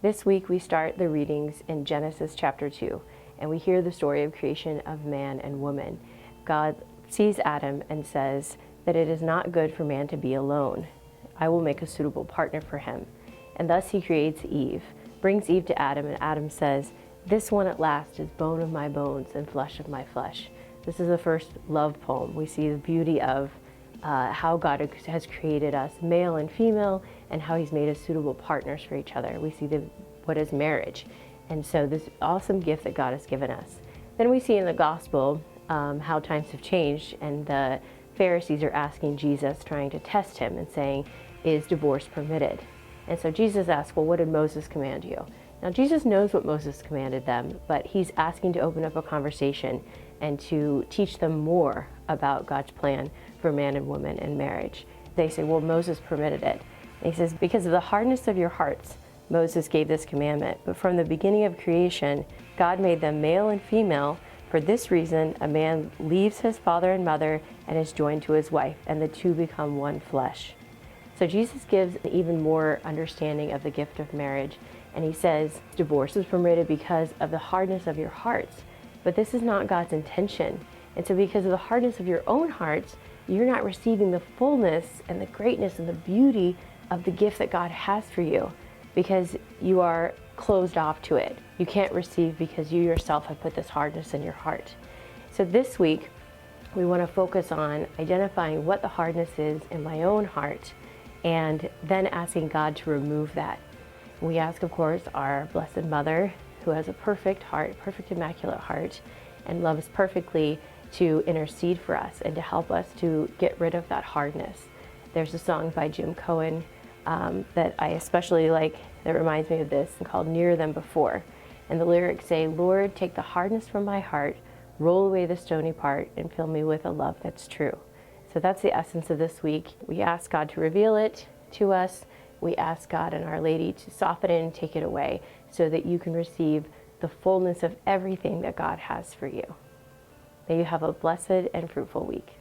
This week we start the readings in Genesis chapter 2, and we hear the story of creation of man and woman. God sees Adam and says that it is not good for man to be alone. I will make a suitable partner for him. And thus he creates Eve, brings Eve to Adam, and Adam says, "This one at last is bone of my bones and flesh of my flesh." This is the first love poem. We see the beauty of how God has created us, male and female, and how he's made us suitable partners for each other. We see what is marriage. And so this awesome gift that God has given us. Then we see in the gospel how times have changed, and the Pharisees are asking Jesus, trying to test him and saying, is divorce permitted? And so Jesus asks, well, what did Moses command you? Now Jesus knows what Moses commanded them, but he's asking to open up a conversation and to teach them more about God's plan for man and woman in marriage. They say, well, Moses permitted it. And he says, because of the hardness of your hearts, Moses gave this commandment. But from the beginning of creation, God made them male and female. For this reason, a man leaves his father and mother and is joined to his wife, and the two become one flesh. So Jesus gives even more understanding of the gift of marriage. And he says, divorce is permitted because of the hardness of your hearts. But this is not God's intention. And so because of the hardness of your own hearts, you're not receiving the fullness and the greatness and the beauty of the gift that God has for you, because you are closed off to it. You can't receive because you yourself have put this hardness in your heart. So this week, we want to focus on identifying what the hardness is in my own heart, and then asking God to remove that. We ask, of course, our Blessed Mother, who has a perfect heart, perfect immaculate heart, and loves perfectly, to intercede for us and to help us to get rid of that hardness. There's a song by Jim Cohen that I especially like that reminds me of this, called Nearer Than Before. And the lyrics say, Lord, take the hardness from my heart, roll away the stony part, and fill me with a love that's true. So that's the essence of this week. We ask God to reveal it to us. We ask God and Our Lady to soften it and take it away so that you can receive the fullness of everything that God has for you. May you have a blessed and fruitful week.